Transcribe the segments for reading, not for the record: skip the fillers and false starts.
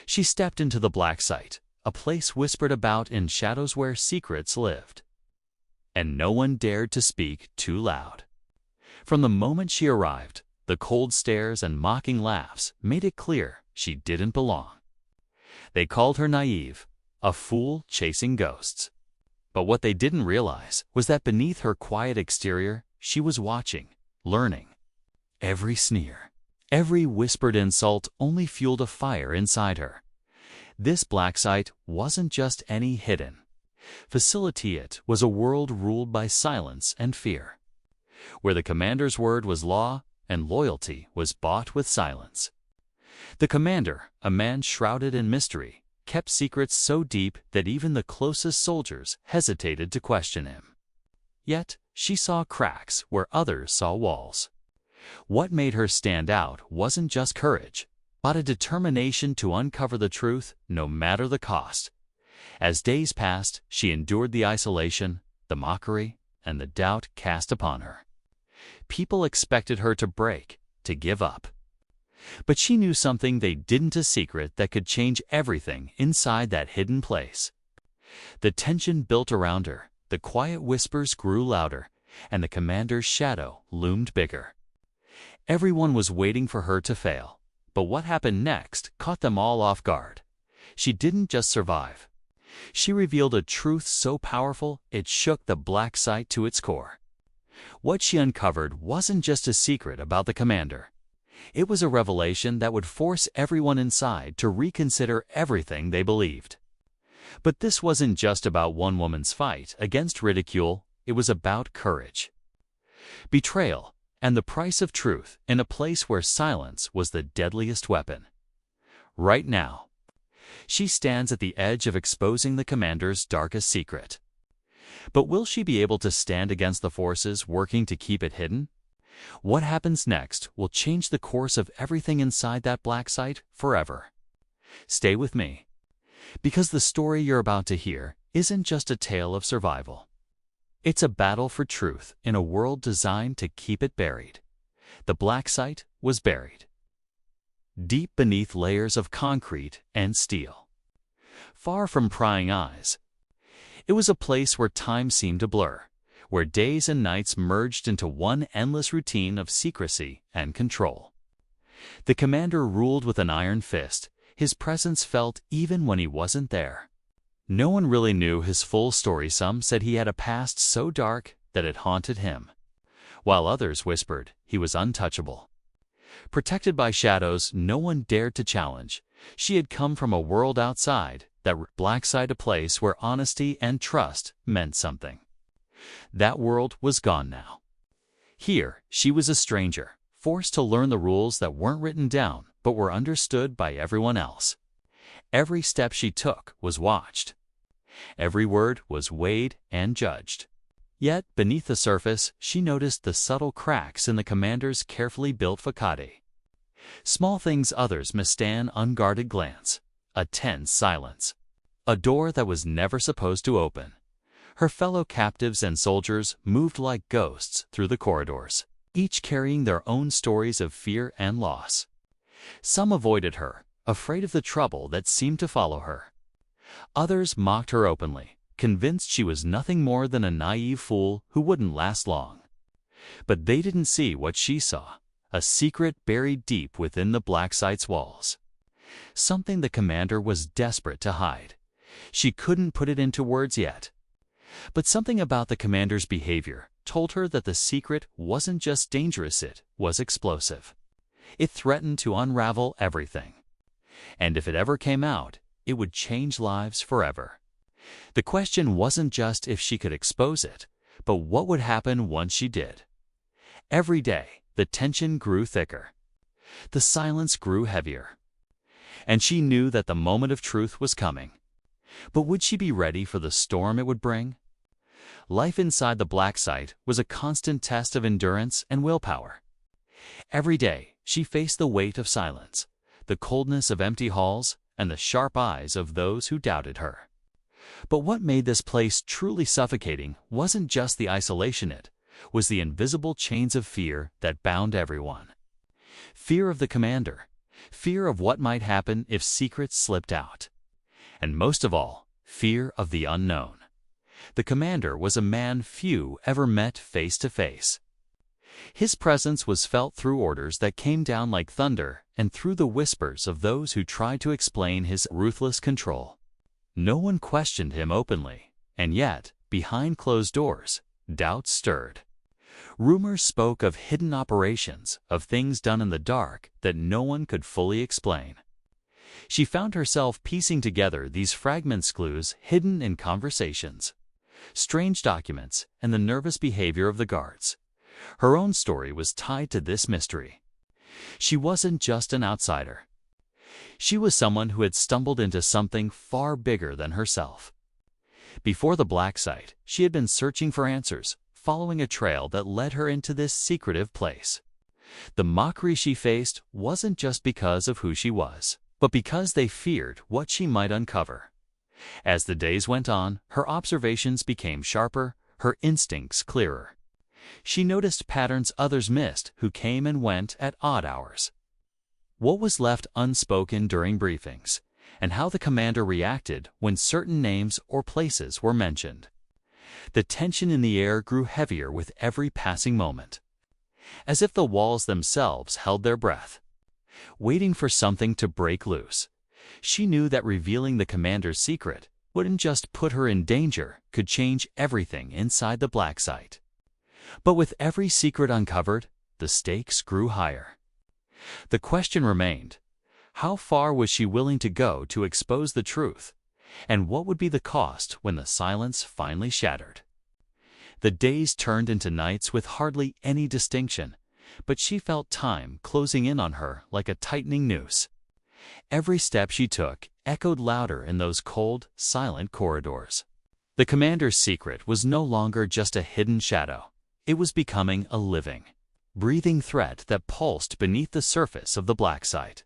She stepped into the Blacksite, a place whispered about in shadows where secrets lived. And no one dared to speak too loud. From the moment she arrived, the cold stares and mocking laughs made it clear she didn't belong. They called her naive, a fool chasing ghosts. But what they didn't realize was that beneath her quiet exterior, she was watching, learning. Every sneer, every whispered insult only fueled a fire inside her. This Blacksite wasn't just any hidden facility. It was a world ruled by silence and fear, where the commander's word was law and loyalty was bought with silence. The commander, a man shrouded in mystery, kept secrets so deep that even the closest soldiers hesitated to question him. Yet she saw cracks where others saw walls. What made her stand out wasn't just courage, but a determination to uncover the truth no matter the cost. As days passed, she endured the isolation, the mockery, and the doubt cast upon her. People expected her to break, to give up. But she knew something they didn't, a secret that could change everything inside that hidden place. The tension built around her, the quiet whispers grew louder, and the commander's shadow loomed bigger. Everyone was waiting for her to fail, but what happened next caught them all off guard. She didn't just survive. She revealed a truth so powerful it shook the Blacksite to its core. What she uncovered wasn't just a secret about the commander. It was a revelation that would force everyone inside to reconsider everything they believed. But this wasn't just about one woman's fight against ridicule, it was about courage, betrayal, and the price of truth in a place where silence was the deadliest weapon. Right now, she stands at the edge of exposing the commander's darkest secret. But will she be able to stand against the forces working to keep it hidden? What happens next will change the course of everything inside that Blacksite forever. Stay with me, because the story you're about to hear isn't just a tale of survival. It's a battle for truth in a world designed to keep it buried. The Blacksite was buried deep beneath layers of concrete and steel. Far from prying eyes, it was a place where time seemed to blur, where days and nights merged into one endless routine of secrecy and control. The commander ruled with an iron fist, his presence felt even when he wasn't there. No one really knew his full story. Some said he had a past so dark that it haunted him, while others whispered he was untouchable. Protected by shadows no one dared to challenge, she had come from a world outside, that Blacksite, a place where honesty and trust meant something. That world was gone now. Here, she was a stranger, forced to learn the rules that weren't written down but were understood by everyone else. Every step she took was watched. Every word was weighed and judged. Yet, beneath the surface, she noticed the subtle cracks in the commander's carefully built facade. Small things others missed: an unguarded glance, a tense silence, a door that was never supposed to open. Her fellow captives and soldiers moved like ghosts through the corridors, each carrying their own stories of fear and loss. Some avoided her, afraid of the trouble that seemed to follow her. Others mocked her openly, convinced she was nothing more than a naive fool who wouldn't last long. But they didn't see what she saw, a secret buried deep within the Blacksite's walls. Something the commander was desperate to hide. She couldn't put it into words yet. But something about the commander's behavior told her that the secret wasn't just dangerous, it was explosive. It threatened to unravel everything. And if it ever came out, it would change lives forever. The question wasn't just if she could expose it, but what would happen once she did. Every day, the tension grew thicker. The silence grew heavier. And she knew that the moment of truth was coming. But would she be ready for the storm it would bring? Life inside the Blacksite was a constant test of endurance and willpower. Every day, she faced the weight of silence, the coldness of empty halls, and the sharp eyes of those who doubted her. But what made this place truly suffocating wasn't just the isolation, it was the invisible chains of fear that bound everyone. Fear of the commander, fear of what might happen if secrets slipped out, and most of all, fear of the unknown. The commander was a man few ever met face to face. His presence was felt through orders that came down like thunder and through the whispers of those who tried to explain his ruthless control. No one questioned him openly, and yet, behind closed doors, doubts stirred. Rumors spoke of hidden operations, of things done in the dark that no one could fully explain. She found herself piecing together these fragments, clues hidden in conversations, strange documents, and the nervous behavior of the guards. Her own story was tied to this mystery. She wasn't just an outsider. She was someone who had stumbled into something far bigger than herself. Before the Blacksite, she had been searching for answers, following a trail that led her into this secretive place. The mockery she faced wasn't just because of who she was, but because they feared what she might uncover. As the days went on, her observations became sharper, her instincts clearer. She noticed patterns others missed who came and went at odd hours. What was left unspoken during briefings, and how the commander reacted when certain names or places were mentioned. The tension in the air grew heavier with every passing moment, as if the walls themselves held their breath, waiting for something to break loose. She knew that revealing the commander's secret wouldn't just put her in danger, could change everything inside the Blacksite. But with every secret uncovered, the stakes grew higher. The question remained, how far was she willing to go to expose the truth? And what would be the cost when the silence finally shattered? The days turned into nights with hardly any distinction, but she felt time closing in on her like a tightening noose. Every step she took echoed louder in those cold, silent corridors. The commander's secret was no longer just a hidden shadow. It was becoming a living, breathing threat that pulsed beneath the surface of the Blacksite.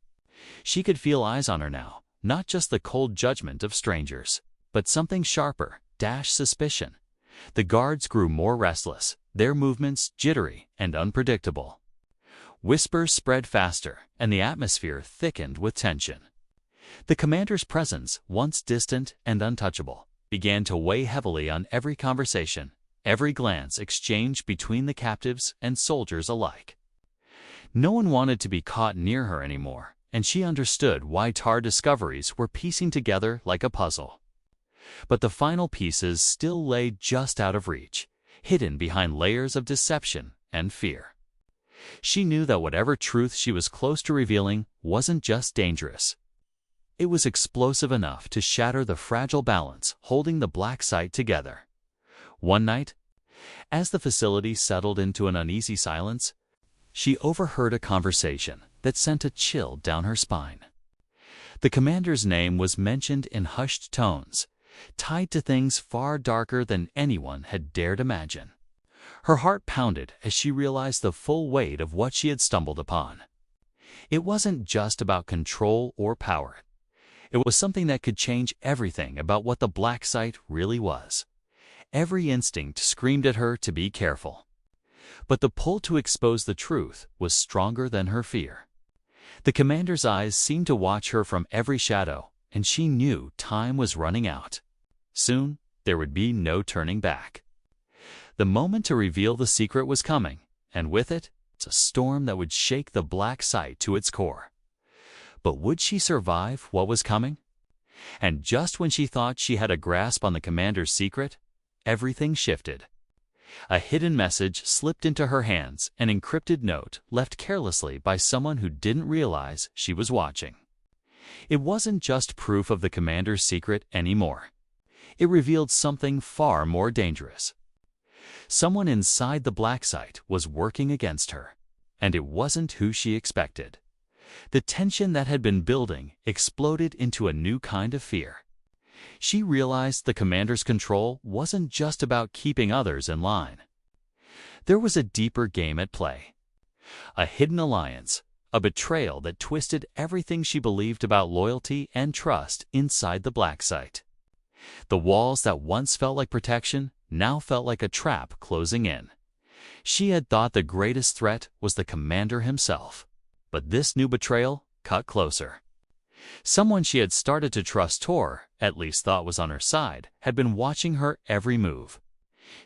She could feel eyes on her now, not just the cold judgment of strangers, but something sharper, suspicion. The guards grew more restless, their movements jittery and unpredictable. Whispers spread faster, and the atmosphere thickened with tension. The commander's presence, once distant and untouchable, began to weigh heavily on every conversation, every glance exchanged between the captives and soldiers alike. No one wanted to be caught near her anymore, and she understood why Tar discoveries were piecing together like a puzzle. But the final pieces still lay just out of reach, hidden behind layers of deception and fear. She knew that whatever truth she was close to revealing wasn't just dangerous. It was explosive enough to shatter the fragile balance holding the Blacksite together. One night, as the facility settled into an uneasy silence, she overheard a conversation that sent a chill down her spine. The commander's name was mentioned in hushed tones, tied to things far darker than anyone had dared imagine. Her heart pounded as she realized the full weight of what she had stumbled upon. It wasn't just about control or power. It was something that could change everything about what the Blacksite really was. Every instinct screamed at her to be careful. But the pull to expose the truth was stronger than her fear. The commander's eyes seemed to watch her from every shadow, and she knew time was running out. Soon, there would be no turning back. The moment to reveal the secret was coming, and with it, a storm that would shake the Blacksite to its core. But would she survive what was coming? And just when she thought she had a grasp on the commander's secret, everything shifted. A hidden message slipped into her hands, an encrypted note left carelessly by someone who didn't realize she was watching. It wasn't just proof of the commander's secret anymore. It revealed something far more dangerous. Someone inside the Blacksite was working against her, and it wasn't who she expected. The tension that had been building exploded into a new kind of fear. She realized the commander's control wasn't just about keeping others in line. There was a deeper game at play. A hidden alliance, a betrayal that twisted everything she believed about loyalty and trust inside the Blacksite. The walls that once felt like protection now felt like a trap closing in. She had thought the greatest threat was the commander himself. But this new betrayal, cut closer. Someone she had started to trust, or at least thought was on her side, had been watching her every move,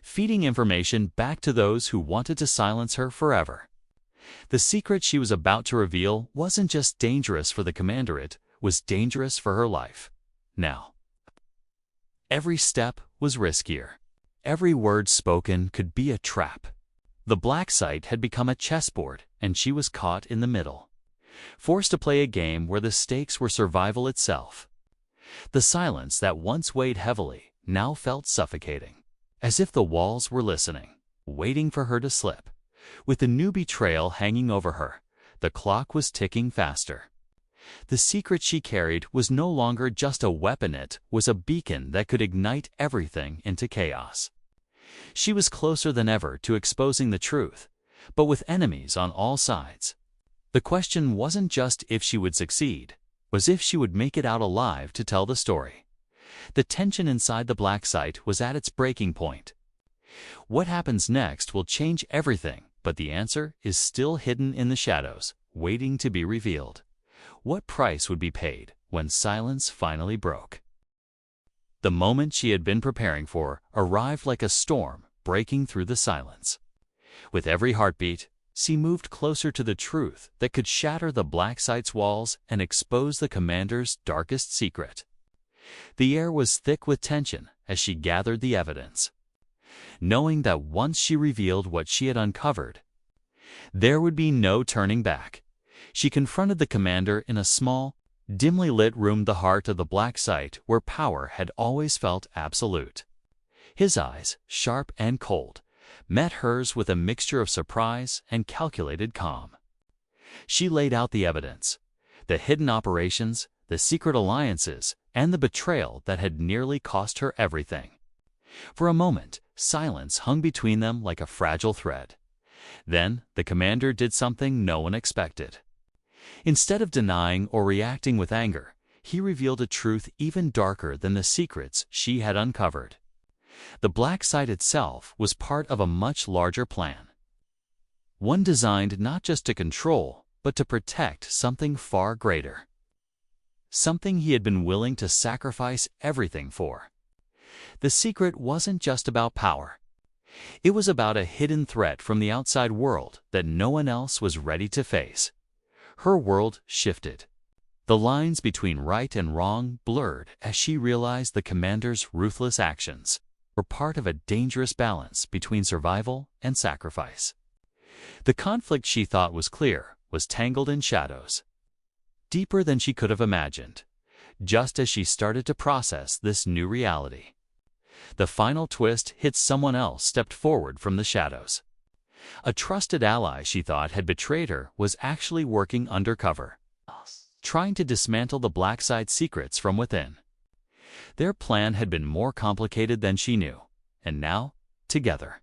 feeding information back to those who wanted to silence her forever. The secret she was about to reveal wasn't just dangerous for the commander, it was dangerous for her life. Now, every step was riskier. Every word spoken could be a trap. The Blacksite had become a chessboard, and she was caught in the middle, forced to play a game where the stakes were survival itself. The silence that once weighed heavily now felt suffocating, as if the walls were listening, waiting for her to slip. With the new betrayal hanging over her, the clock was ticking faster. The secret she carried was no longer just a weapon, it was a beacon that could ignite everything into chaos. She was closer than ever to exposing the truth, but with enemies on all sides. The question wasn't just if she would succeed, it was if she would make it out alive to tell the story. The tension inside the Blacksite was at its breaking point. What happens next will change everything, but the answer is still hidden in the shadows, waiting to be revealed. What price would be paid when silence finally broke? The moment she had been preparing for arrived like a storm breaking through the silence. With every heartbeat, she moved closer to the truth that could shatter the Blacksite's walls and expose the commander's darkest secret. The air was thick with tension as she gathered the evidence, knowing that once she revealed what she had uncovered, there would be no turning back. She confronted the commander in a small, dimly lit room, the heart of the Blacksite, where power had always felt absolute. His eyes, sharp and cold, met hers with a mixture of surprise and calculated calm. She laid out the evidence, the hidden operations, the secret alliances, and the betrayal that had nearly cost her everything. For a moment, silence hung between them like a fragile thread. Then the commander did something no one expected. Instead of denying or reacting with anger, he revealed a truth even darker than the secrets she had uncovered. The Blacksite itself was part of a much larger plan, one designed not just to control, but to protect something far greater. Something he had been willing to sacrifice everything for. The secret wasn't just about power. It was about a hidden threat from the outside world that no one else was ready to face. Her world shifted. The lines between right and wrong blurred as she realized the commander's ruthless actions were part of a dangerous balance between survival and sacrifice. The conflict she thought was clear was tangled in shadows, deeper than she could have imagined. Just as she started to process this new reality, the final twist hit. Someone else stepped forward from the shadows. A trusted ally she thought had betrayed her was actually working undercover, trying to dismantle the Blacksite's secrets from within. Their plan had been more complicated than she knew, and now, together,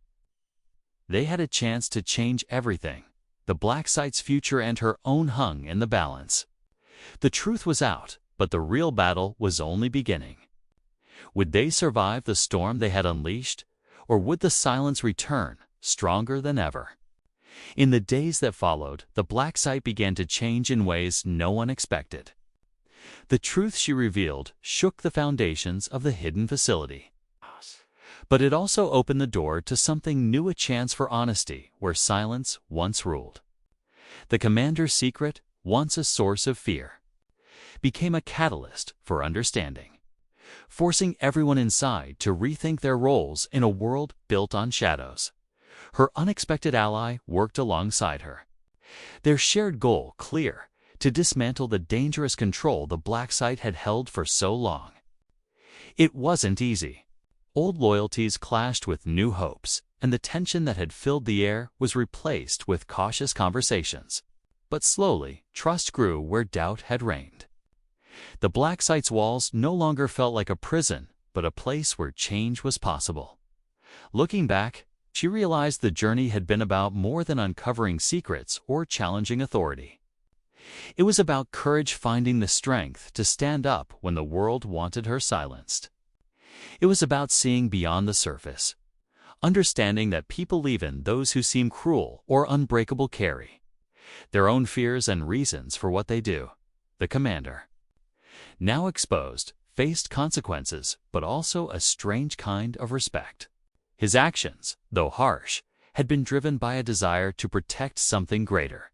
they had a chance to change everything. The Blacksite's future and her own hung in the balance. The truth was out, but the real battle was only beginning. Would they survive the storm they had unleashed, or would the silence return, stronger than ever? In the days that followed, the Blacksite began to change in ways no one expected. The truth she revealed shook the foundations of the hidden facility. But it also opened the door to something new, a chance for honesty where silence once ruled. The commander's secret, once a source of fear, became a catalyst for understanding, forcing everyone inside to rethink their roles in a world built on shadows. Her unexpected ally worked alongside her, their shared goal clear: to dismantle the dangerous control the Blacksite had held for so long. It wasn't easy. Old loyalties clashed with new hopes, and the tension that had filled the air was replaced with cautious conversations. But slowly, trust grew where doubt had reigned. The Blacksite's walls no longer felt like a prison, but a place where change was possible. Looking back, she realized the journey had been about more than uncovering secrets or challenging authority. It was about courage, finding the strength to stand up when the world wanted her silenced. It was about seeing beyond the surface, understanding that people, even those who seem cruel or unbreakable, carry their own fears and reasons for what they do. the commander, now exposed, faced consequences, but also a strange kind of respect. His actions, though harsh, had been driven by a desire to protect something greater.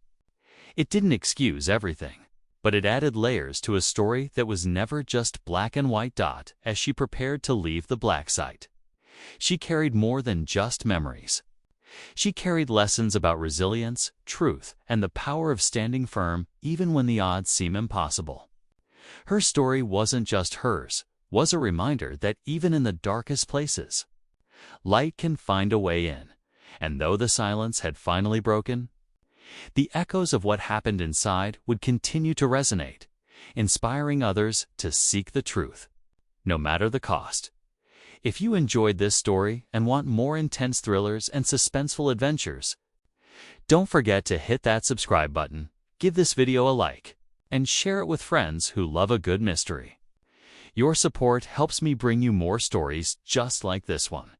It didn't excuse everything, but it added layers to a story that was never just black and white. As she prepared to leave the Blacksite, she carried more than just memories. She carried lessons about resilience, truth, and the power of standing firm even when the odds seem impossible. Her story wasn't just hers, was a reminder that even in the darkest places, light can find a way in. And though the silence had finally broken, the echoes of what happened inside would continue to resonate, inspiring others to seek the truth, no matter the cost. If you enjoyed this story and want more intense thrillers and suspenseful adventures, don't forget to hit that subscribe button, give this video a like, and share it with friends who love a good mystery. Your support helps me bring you more stories just like this one.